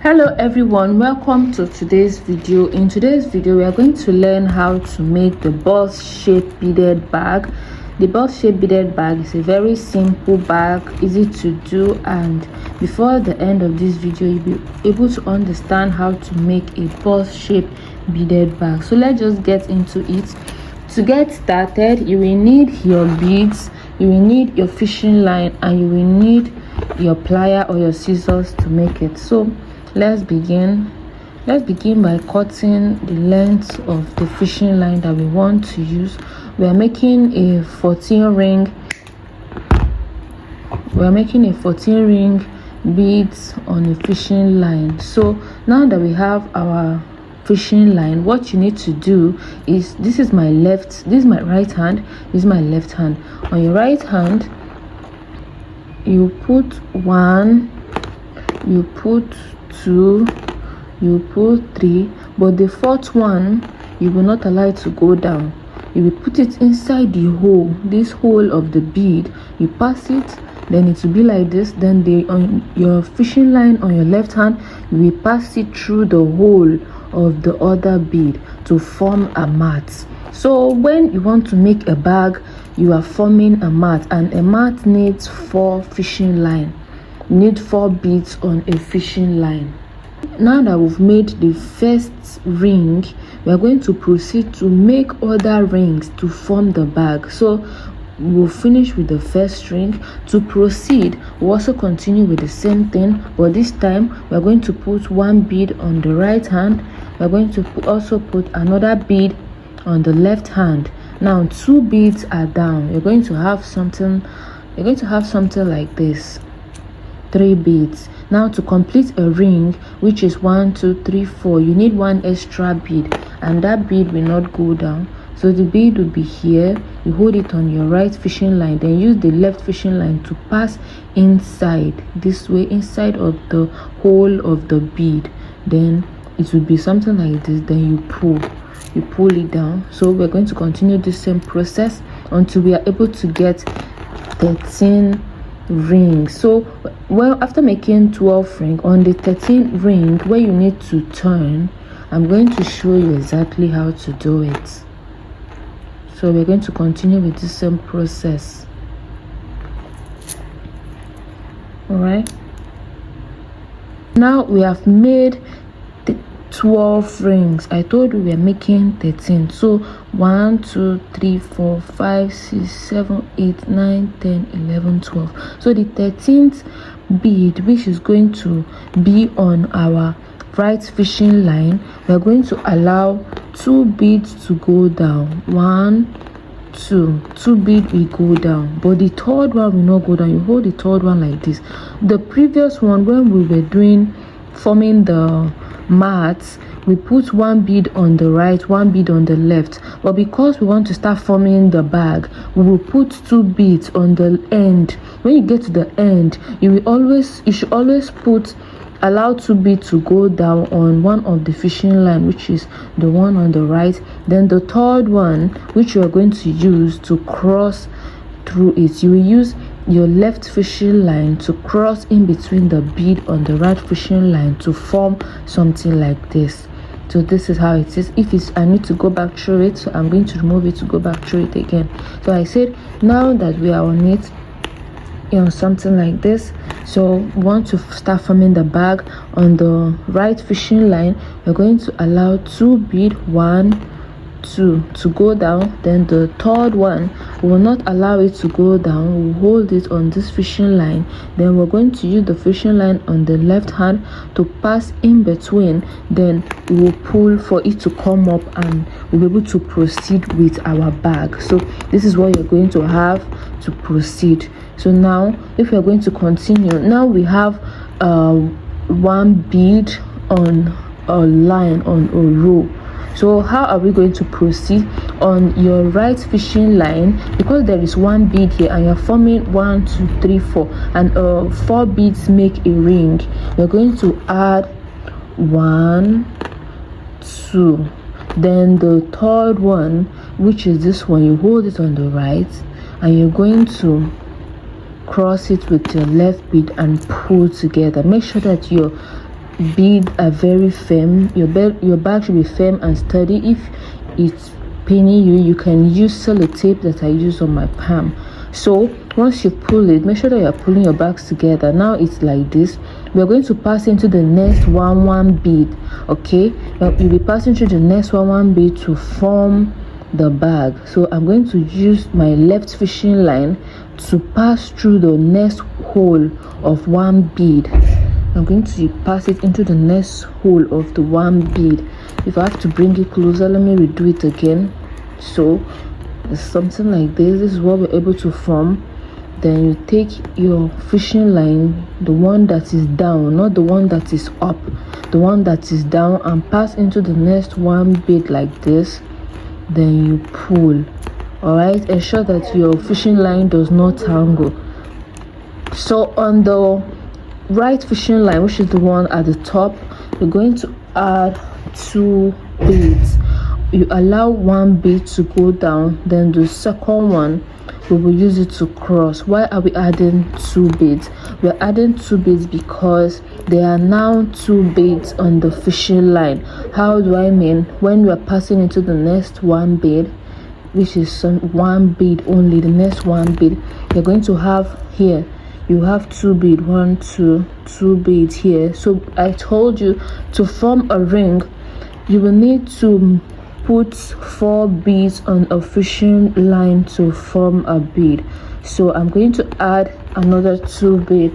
Hello everyone, welcome to today's video. In today's video we are going to learn how to make the box shape beaded bag. The box shape beaded bag is a very simple bag, easy to do, and before the end of this video you'll be able to understand how to make a box shape beaded bag. So let's just get into it. To get started, you will need your beads, you will need your fishing line, and you will need your plier or your scissors to make it. So let's begin by cutting the length of the fishing line that we want to use. We are making a 14 ring beads on a fishing line. So now that we have our fishing line, what you need to do is, this is my right hand, this is my left hand. On your right hand you put 1, you put 2, you put 3, but the fourth one you will not allow it to go down. You will put it inside the hole, this hole of the bead. You pass it, then it will be like this. Then on your fishing line on your left hand, you will pass it through the hole of the other bead to form a mat. So when you want to make a bag, you are forming a mat, and a mat needs 4 fishing line. You need 4 beads on a fishing line. Now that we've made the first ring, we are going to proceed to make other rings to form the bag. So we'll finish with the first ring. To proceed, we'll also continue with the same thing, but this time we're going to put 1 bead on the right hand. We're going to also put another bead on the left hand. Now 2 beads are down. You're going to have something like this, 3 beads. Now to complete a ring, which is 1, 2, 3, 4, you need 1 extra bead, and that bead will not go down. So the bead will be here. You hold it on your right fishing line, then use the left fishing line to pass inside, this way, inside of the hole of the bead. Then it will be something like this. Then you pull it down. So we're going to continue the same process until we are able to get 13 rings. So after making 12 ring, on the 13th ring where you need to turn, I'm going to show you exactly how to do it. So we're going to continue with the same process. All right, now we have made 12 rings. I told you we are making 13. So 1, 2, 3, 4, 5, 6, 7, 8, 9, 10, 11, 12. So the 13th bead, which is going to be on our right fishing line, we are going to allow 2 beads to go down. 1, 2 bead will go down, but the third one will not go down. You hold the third one like this. The previous one, when we were forming the mats, we put 1 bead on the right, 1 bead on the left, but because we want to start forming the bag, we will put 2 beads on the end. When you get to the end, you should always allow 2 beads to go down on one of the fishing line, which is the one on the right. Then the third one, which you are going to use to cross through it, you will use your left fishing line to cross in between the bead on the right fishing line to form something like this. So this is how it is. I need to go back through it, so I'm going to remove it to go back through it again. So I said, now that we are on it, something like this. So we want to start forming the bag. On the right fishing line, we're going to allow 2 bead, 1, 2 to go down. Then the third one, we will not allow it to go down. We'll hold it on this fishing line. Then we're going to use the fishing line on the left hand to pass in between. Then we will pull for it to come up, and we'll be able to proceed with our bag. So this is what you're going to have to proceed. So now if we're going to continue, now we have 1 bead on a line, on a row. So how are we going to proceed? On your right fishing line, because there is 1 bead here and you're forming 1, 2, 3, 4, and 4 beads make a ring, we're going to add 1, 2. Then the third one, which is this one, you hold it on the right and you're going to cross it with your left bead and pull together. Make sure that your beads are very firm. Your bag should be firm and sturdy. If it's paining you, you can use sellotape that I use on my palm. So once you pull it, make sure that you're pulling your bags together. Now it's like this. We're going to pass into the next one bead. Okay, you'll be passing through the next one bead to form the bag. So I'm going to use my left fishing line to pass through the next hole of one bead. I'm going to pass it into the next hole of the one bead. If I have to bring it closer, let me redo it again. So it's something like this. This is what we're able to form. Then you take your fishing line, the one that is down, not the one that is up, the one that is down, and pass into the next one bead like this. Then you pull. All right, ensure that your fishing line does not tangle. So on the right fishing line, which is the one at the top, you're going to add 2 beads. You allow 1 bead to go down, then the second one we will use it to cross. Why are we adding 2 beads? We're adding 2 beads because there are now 2 beads on the fishing line. How do I mean? When we are passing into the next one bead, which is one bead only, the next one bead, you're going to have here, you have 2 beads, 1 2 beads here. So I told you to form a ring, you will need to put 4 beads on a fishing line to form a bead. So I'm going to add another 2 beads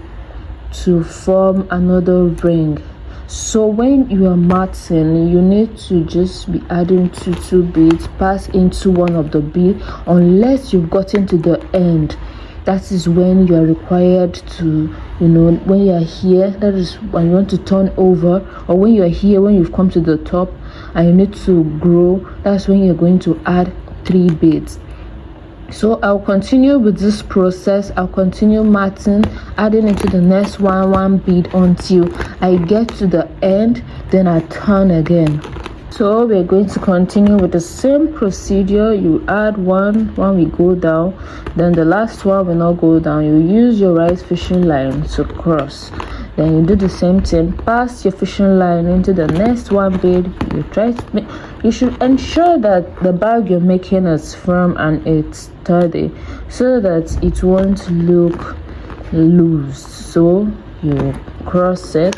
to form another ring. So when you are matting, you need to just be adding 2 beads, pass into one of the bead, unless you've gotten to the end. That is when you are required to, when you are here, that is when you want to turn over, or when you are here, when you've come to the top and you need to grow, that's when you're going to add 3 beads. So I'll continue with this process. I'll continue matting, adding into the next one bead until I get to the end, then I turn again. So we're going to continue with the same procedure. You add one we go down, then the last one will not go down. You use your right fishing line to cross, then you do the same thing, pass your fishing line into the next one bead. You should ensure that the bag you're making is firm and it's sturdy so that it won't look loose. So you cross it.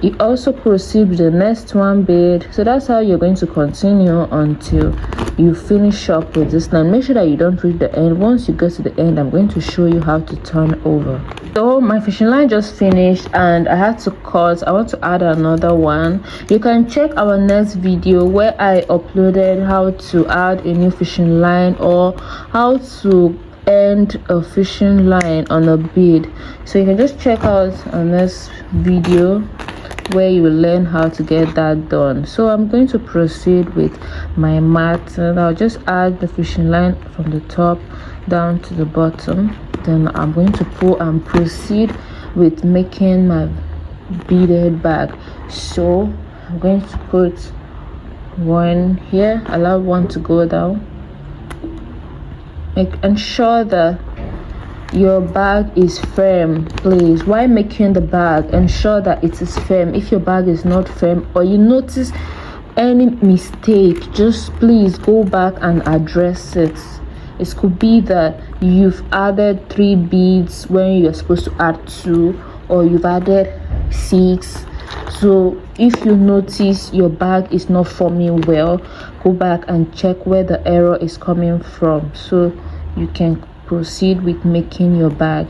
You also proceed with the next one bead. So that's how you're going to continue until you finish up with this line. Make sure that you don't reach the end. Once you get to the end, I'm going to show you how to turn over. So my fishing line just finished and I had to cut. I want to add another one. You can check our next video where I uploaded how to add a new fishing line or how to end a fishing line on a bead. So you can just check out our next video where you will learn how to get that done. So I'm going to proceed with my mat, and I'll just add the fishing line from the top down to the bottom. Then I'm going to pull and proceed with making my beaded bag. So I'm going to put one here, allow one to go down. Ensure that your bag is firm, please. While making the bag, ensure that it is firm. If your bag is not firm or you notice any mistake, just please go back and address it. It could be that you've added 3 beads when you're supposed to add 2, or you've added 6. So if you notice your bag is not forming well, go back and check where the error is coming from so you can proceed with making your bag.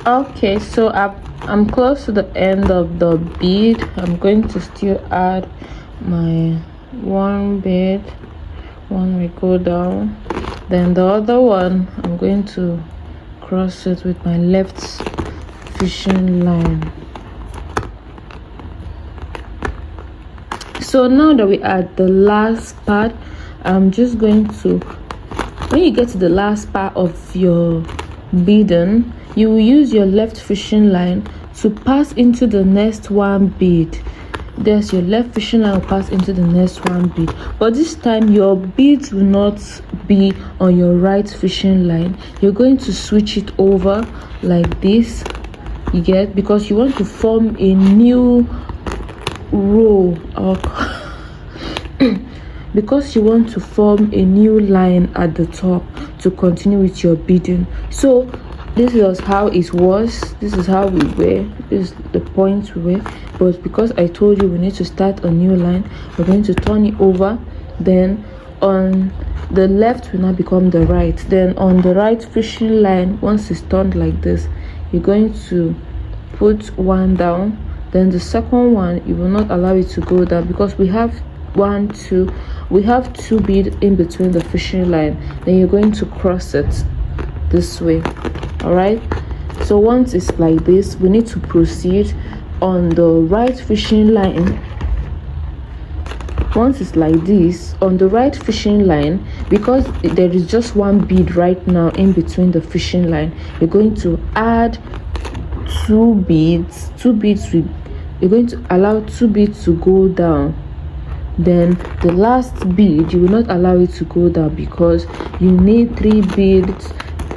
Okay, so I'm close to the end of the bead. I'm going to still add my one bead. One will go down, then the other one I'm going to cross it with my left fishing line. So now that we are at the last part, I'm just going to, when you get to the last part of your beading, you will use your left fishing line to pass into the next one bead. there's your left fishing line will pass into the next one bead, but this time your beads will not be on your right fishing line. You're going to switch it over like this, you get, because you want to form a new row or because you want to form a new line at the top to continue with your beading. So this was how it was, this is how we were, this is the point we were, but because I told you we need to start a new line, we're going to turn it over. Then on the left will now become the right, then on the right fishing line, once it's turned like this, you're going to put one down, then the second one you will not allow it to go down because we have two bead in between the fishing line. Then you're going to cross it this way. All right, so once it's like this, we need to proceed on the right fishing line. Once it's like this on the right fishing line, because there is just one bead right now in between the fishing line, you're going to add two beads. You're going to allow two beads to go down. Then the last bead, you will not allow it to go down because you need 3 beads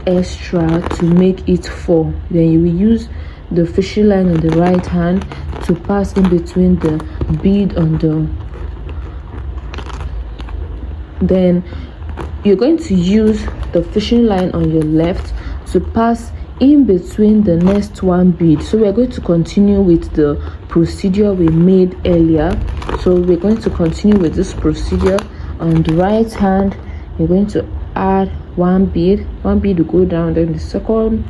extra to make it 4. Then you will use the fishing line on the right hand to pass in between the bead on the, then you're going to use the fishing line on your left to pass in between the next one bead. So we're going to continue with the procedure we made earlier. So we're going to continue with this procedure. On the right hand, you're going to add one bead will go down, then the second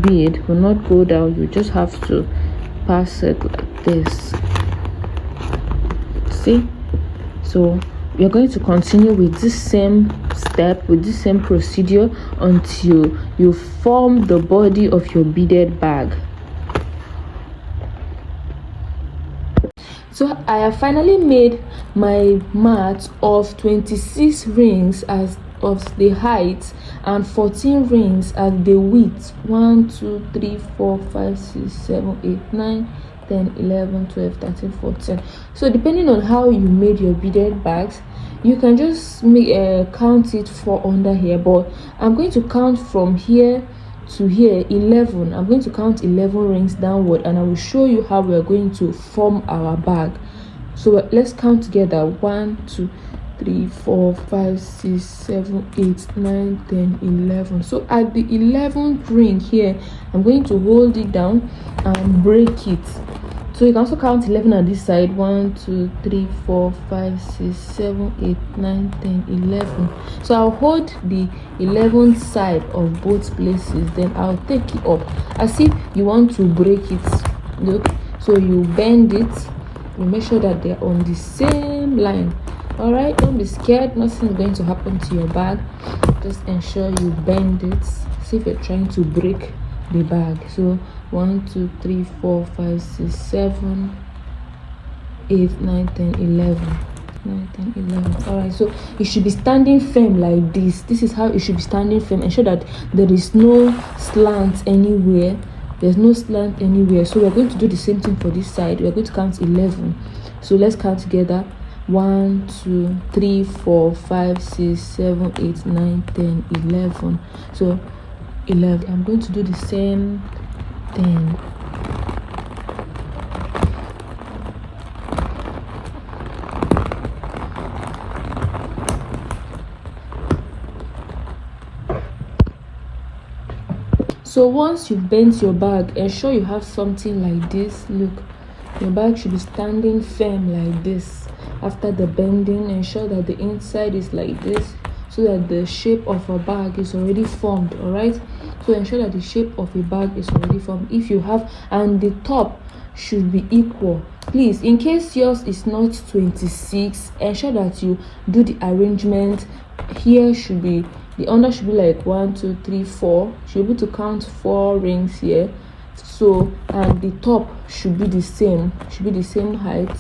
bead will not go down. You just have to pass it like this. See? So we are going to continue with this same step, with this same procedure until you form the body of your beaded bag. So I have finally made my mat of 26 rings as of the height and 14 rings at the width. 1 2 3 4 5 6 7 8 9 10 11 12 13 14. So depending on how you made your beaded bags, you can just count it for under here, but I'm going to count from here to here 11. I'm going to count 11 rings downward, and I will show you how we are going to form our bag. So let's count together. 1 2 3 4 5 6 7 8 9 10 11. So at the 11th ring here, I'm going to hold it down and break it. So you can also count 11 on this side. 1 2 3 4 5 6 7 8 9 10 11. So I'll hold the 11th side of both places, then I'll take it up as if you want to break it. Look, so you bend it, you make sure that they're on the same line. All right, don't be scared, nothing's going to happen to your bag. Just ensure you bend it, see if you're trying to break the bag. So 1 2 3 4 5 6 7 8 9 10 11. 9 10 11. All right, so it should be standing firm like this. This is how it should be standing firm. Ensure that there is no slant anywhere. There's no slant anywhere. So we're going to do the same thing for this side. We're going to count 11. So let's count together. 1 2 3 4 5 6 7 8 9 10 11. So 11. I'm going to do the same thing. So once you've bent your bag, ensure you have something like this. Look, your bag should be standing firm like this. After the bending, ensure that the inside is like this, so that the shape of a bag is already formed. All right, so ensure that the shape of a bag is already formed if you have, and the top should be equal. Please, in case yours is not 26, ensure that you do the arrangement. Here should be, the under should be like 1 2 3 4. Should be able to count 4 rings here. So, and the top should be the same, should be the same height.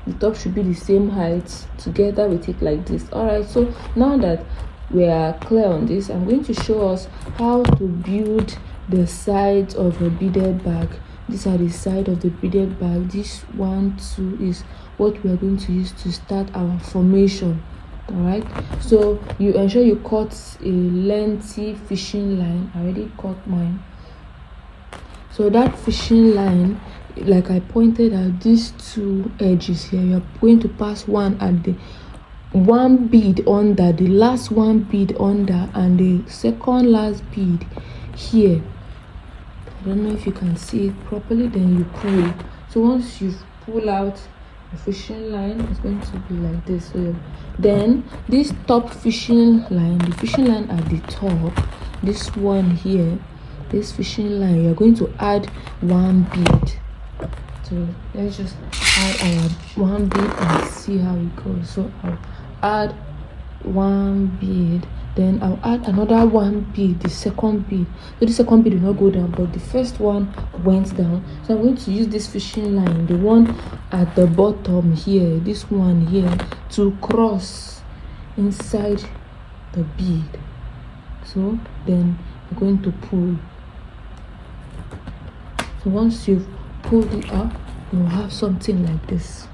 The top should be the same height together with it like this. All right, so now that we are clear on this, I'm going to show us how to build the sides of a beaded bag. These are the side of the beaded bag. This 1, 2 is what we are going to use to start our formation. All right, so you ensure you cut a lengthy fishing line. I already cut mine. So that fishing line, like I pointed out, these 2 edges here, you're going to pass one at the 1 bead under, the last 1 bead under, and the second last bead here. I don't know if you can see it properly. Then you pull. So once you pull out the fishing line, it's going to be like this. So then this top fishing line, the fishing line at the top, this one here, this fishing line, you're going to add 1 bead. So let's just add our 1 bead and see how it goes. So I'll add 1 bead, then I'll add another 1 bead, the second bead. So the second bead will not go down, but the first one went down. So I'm going to use this fishing line, the one at the bottom here, this one here, to cross inside the bead. So then you're going to pull. So once you've pulled it up, you'll have something like this.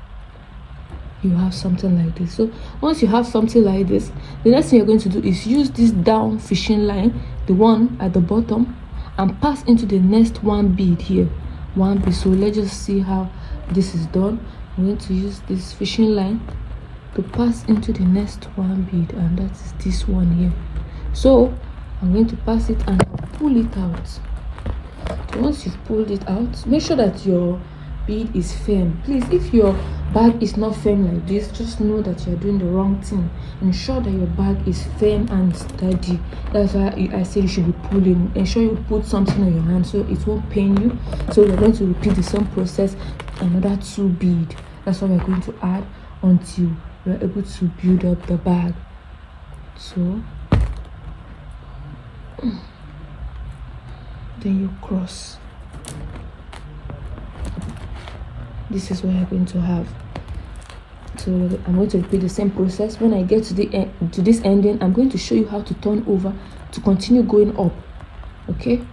You have something like this. So once you have something like this, the next thing you're going to do is use this down fishing line, the one at the bottom, and pass into the next 1 bead here. 1 bead. So let's just see how this is done. I'm going to use this fishing line to pass into the next 1 bead, and that is this one here. So I'm going to pass it and I'll pull it out. So once you've pulled it out, make sure that your bead is firm. Please, if your bag is not firm like this, just know that you're doing the wrong thing. Ensure that your bag is firm and steady. That's why I say you should be pulling. Ensure you put something on your hand so it won't pain you. So we're going to repeat the same process, another 2 bead. That's what we're going to add until we're able to build up the bag. So then you cross. This is what you're going to have. So I'm going to repeat the same process. When I get to the end, to this ending, I'm going to show you how to turn over to continue going up. Okay.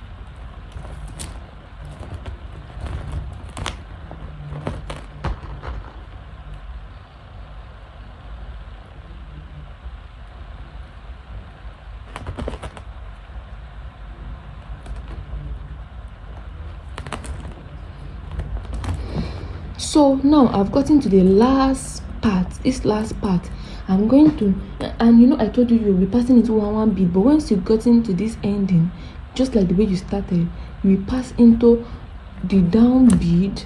So now I've gotten to the last part. This last part, I'm going to, and you know, I told you you'll be passing into 1 bead, but once you've gotten to this ending, just like the way you started, you will pass into the down bead.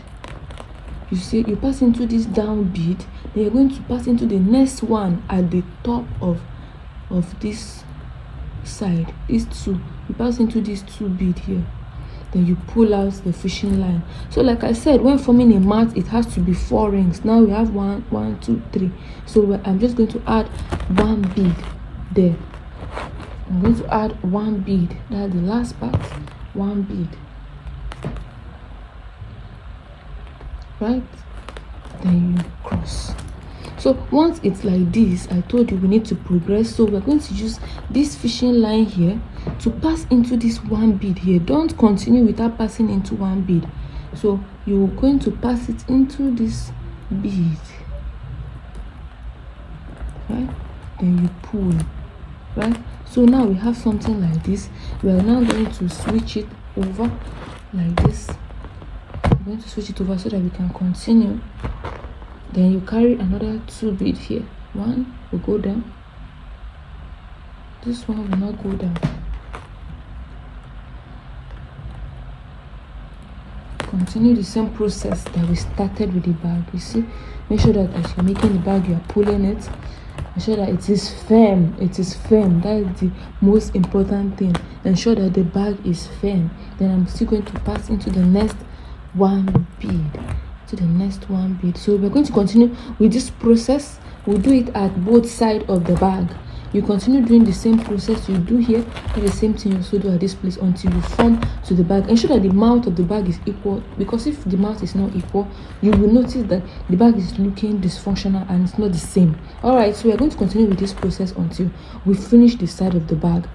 You see, you pass into this down bead, then you're going to pass into the next one at the top of this side. These 2, you pass into these 2 bead here. Then you pull out the fishing line. So like I said, when forming a mat, it has to be 4 rings. Now we have 1, 2, 3. So I'm just going to add 1 bead there. I'm going to add 1 bead. That's the last part. 1 bead. Right? Then you cross. So once it's like this, I told you we need to progress. So we're going to use this fishing line here to pass into this 1 bead here. Don't continue without passing into 1 bead. So you're going to pass it into this bead, right? Then you pull, right? So now we have something like this. We are now going to switch it over like this. I'm going to switch it over so that we can continue. Then you carry another 2 bead here. 1 will go down. This one will not go down. Continue the same process that we started with the bag. You see, make sure that as you're making the bag, you are pulling it. Make sure that it is firm. It is firm. That is the most important thing. Ensure that the bag is firm. Then I'm still going to pass into the next 1 bead. To the next 1 bead. So we're going to continue with this process. We'll do it at both sides of the bag. You continue doing the same process you do here, and the same thing you also do at this place until you form to the bag. Ensure that the mouth of the bag is equal, because if the mouth is not equal, you will notice that the bag is looking dysfunctional and it's not the same. All right, so we're going to continue with this process until we finish the side of the bag.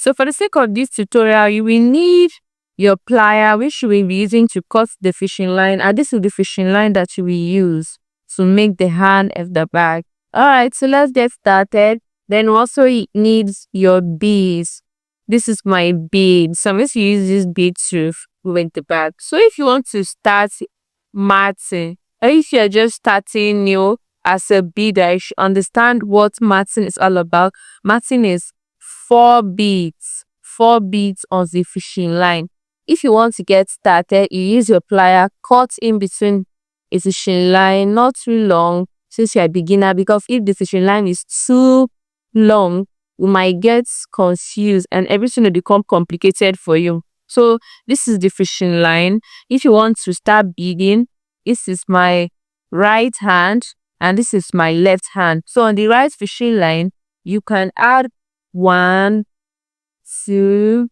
So for the sake of this tutorial, you will need your plier, which you will be using to cut the fishing line, and this is the fishing line that you will use to make the hand of the bag. Alright, so let's get started. Then also it needs your beads. This is my bead. So I'm going to use this bead to with the bag. So if you want to start matting, or if you're just starting new as a beader, you should understand what matting is all about. Matting is 4 beads on the fishing line. If you want to get started, you use your plier, cut in between a fishing line, not too long since you're a beginner, because if the fishing line is too long, you might get confused and everything will become complicated for you. So this is the fishing line. If you want to start beading, this is my right hand and this is my left hand. So on the right fishing line, you can add 1, 2,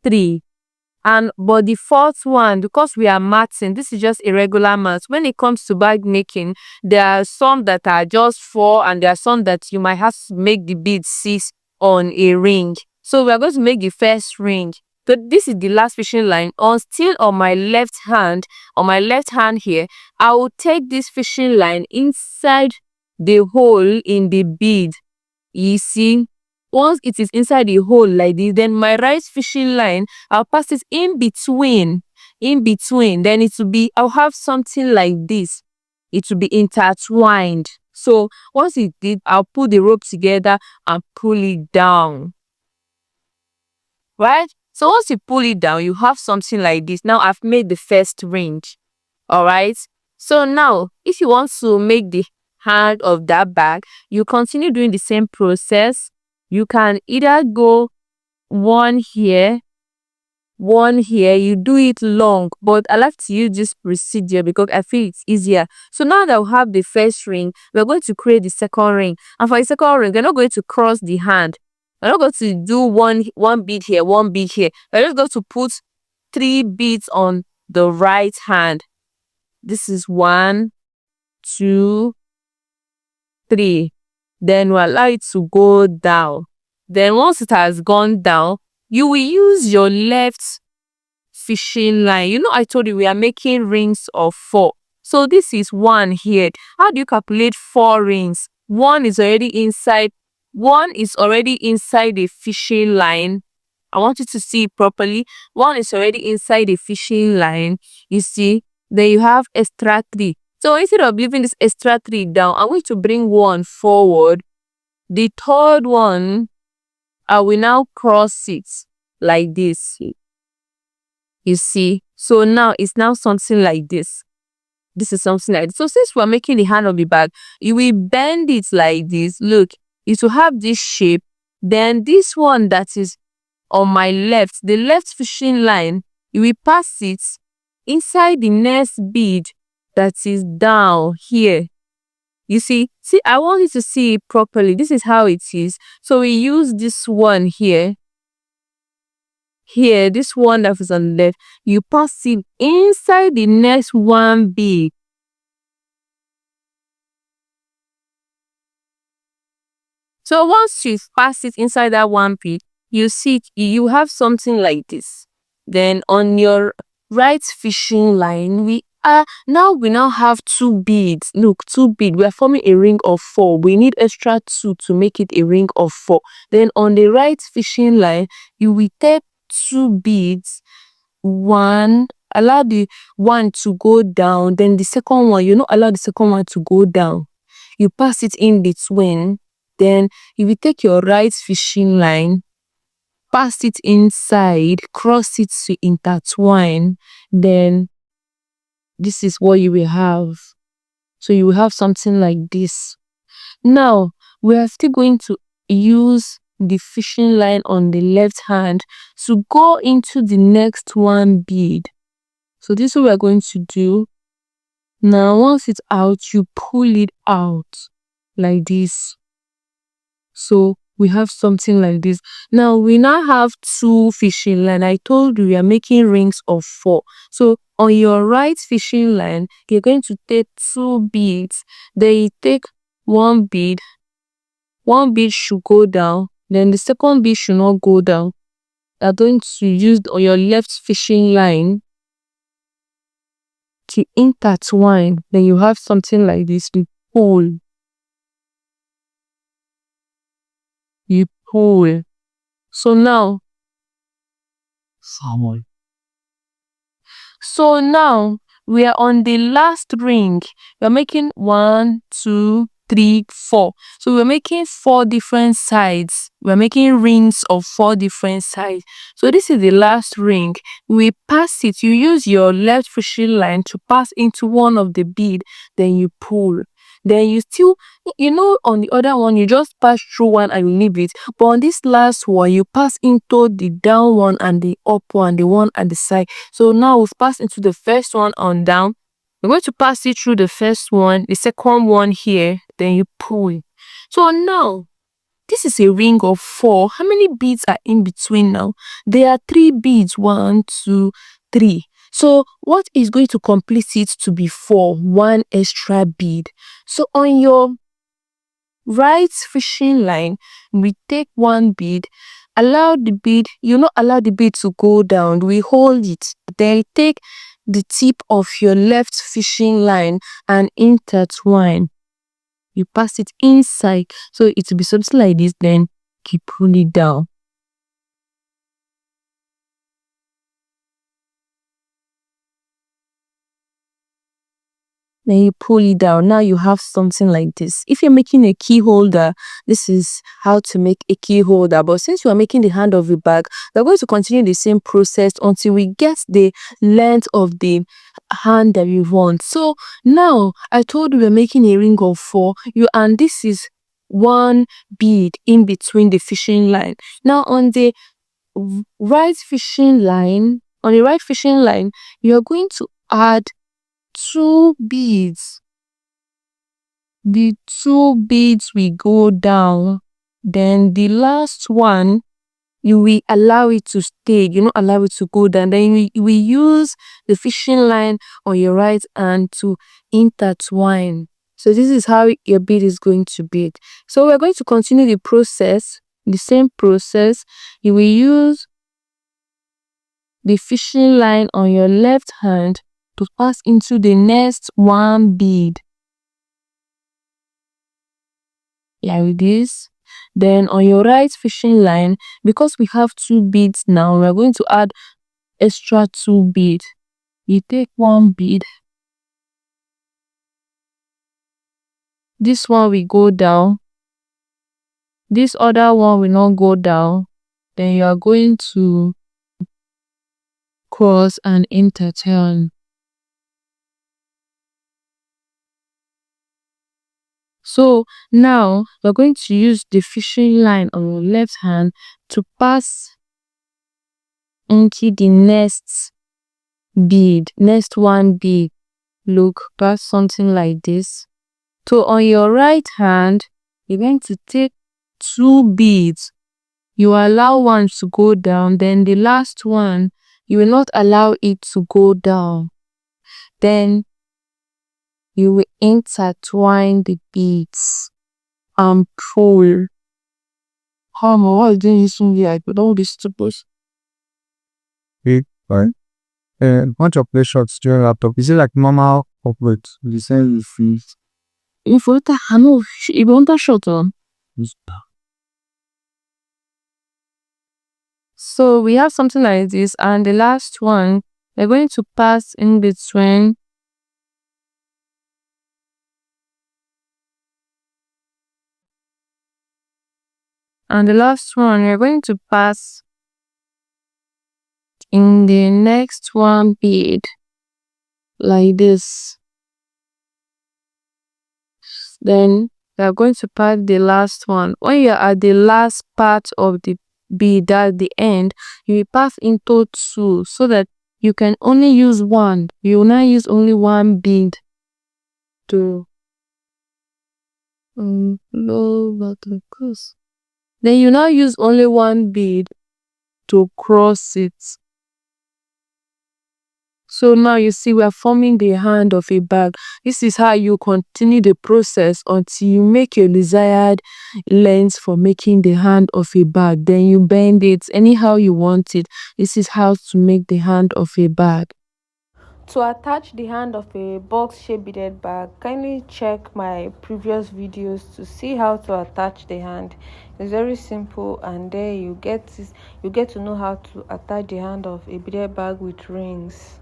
3. But the fourth one, because we are matting, this is just a regular mat. When it comes to bag making, there are some that are just 4 and there are some that you might have to make the bead 6 on a ring. So we are going to make the first ring. So this is the last fishing line. Still on my left hand here, I will take this fishing line inside the hole in the bead. You see, once it is inside the hole like this, then my right fishing line, I'll pass it in between. Then it will be, I'll have something like this. It will be intertwined. So once it did, I'll pull the rope together and pull it down. Right? So once you pull it down, you have something like this. Now I've made the first ring. Alright? So now, if you want to make the hand of that bag, you continue doing the same process. You can either go one here, you do it long, but I like to use this procedure because I feel it's easier. So now that we have the first ring, we're going to create the second ring. And for the second ring, we're not going to cross the hand. We're not going to do one bead here, one bead here. We're just going to put 3 beads on the right hand. This is 1, 2, 3. Then we'll allow it to go down. Then once it has gone down, you will use your left fishing line. You know, I told you we are making rings of 4. So this is 1 here. How do you calculate 4 rings? 1 is already inside. 1 is already inside the fishing line. I want you to see it properly. 1 is already inside the fishing line. You see, then you have extra 3. So instead of leaving this extra 3 down, I'm going to bring 1 forward. The third one, I will now cross it like this. You see, so now it's now something like this. This is something like this. So since we're making the hand of the bag, you will bend it like this. Look, it will have this shape. Then this one that is on my left, the left fishing line, you will pass it inside the next bead that is down here. You see, I want you to see it properly. This is how it is. So we use this one here. Here, this one that is on the left, you pass it inside the next one bead. So once you pass it inside that one bead, you see you have something like this. Then on your right fishing line, we now have 2 beads. Look, 2 beads. We are forming a ring of 4. We need extra 2 to make it a ring of 4. Then on the right fishing line, you will take 2 beads. 1, allow the one to go down. Then the second one, you not allow the second one to go down. You pass it in between. Then you will take your right fishing line, pass it inside, cross it to intertwine. Then this is what you will have. So you will have something like this. Now we are still going to use the fishing line on the left hand to go into the next one bead. So this is what we are going to do. Now once it's out, you pull it out like this. So we have something like this. Now we now have 2 fishing line. I told you we are making rings of 4. So on your right fishing line, you're going to take 2 beads. Then you take 1 bead. 1 bead should go down. Then the second bead should not go down. You are going to use on your left fishing line to intertwine. Then you have something like this. You pull. So now, so now we are on the last ring. We are making 1, 2, 3, 4. So we're making 4 different sides. We're making rings of 4 different sides. So this is the last ring. We pass it. You use your left fishing line to pass into one of the bead. Then you pull. Then you still, on the other one, you just pass through one and you leave it. But on this last one, you pass into the down one and the up one, the one at the side. So now we've passed into the first one on down. We're going to pass it through the first one, the second one here, then you pull. So now, this is a ring of 4. How many beads are in between now? There are 3 beads. 1, 2, 3. So what is going to complete it to be 4? 1 extra bead. So on your right fishing line, we take 1 bead, allow the bead, not allow the bead to go down, we hold it, then take the tip of your left fishing line and intertwine. You pass it inside, so it will be something like this, then keep pulling it down. Then you pull it down. Now you have something like this. If you're making a key holder, this is how to make a key holder. But since you are making the hand of the bag, we're going to continue the same process until we get the length of the hand that we want. So now I told you we're making a ring of 4. And this is 1 bead in between the fishing line. Now on the right fishing line, you are going to add 2 beads. The 2 beads will go down. Then the last one, you will allow it to stay. You don't allow it to go down. Then we use the fishing line on your right hand to intertwine. So this is how your bead is going to be. So we're going to continue the process, the same process. You will use the fishing line on your left hand to pass into the next 1 bead. Like this. Then on your right fishing line, because we have 2 beads now, we're going to add extra 2 beads. You take 1 bead. This one will go down. This other one will not go down. Then you are going to cross and interturn. So now we're going to use the fishing line on your left hand to pass into the next bead, next 1 bead. Look, pass something like this. So on your right hand, you're going to take 2 beads. You allow one to go down, then the last one, you will not allow it to go down. Then you will intertwine the beads and pull. How am I doing this with all these staples? Right? And bunch of play shots during laptop. Is it like normal corporate? The same with If you want a shot on. So we have something like this, and the last one, we're going to pass in between. And the last one, we're going to pass in the next 1 bead, like this. Then we are going to pass the last one. When you are at the last part of the bead at the end, you will pass into 2 so that you can only use 1. You will not use only 1 bead to cross. Then you now use only 1 bead to cross it. So now you see we are forming the hand of a bag. This is how you continue the process until you make your desired length for making the hand of a bag. Then you bend it anyhow you want it. This is how to make the hand of a bag. To attach the hand of a box shaped beaded bag, kindly check my previous videos to see how to attach the hand. It's very simple, and there you get to know how to attach the hand of a beaded bag with rings.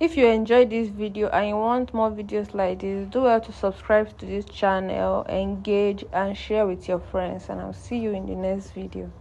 If you enjoyed this video and you want more videos like this, do well to subscribe to this channel, engage and share with your friends, and I'll see you in the next video.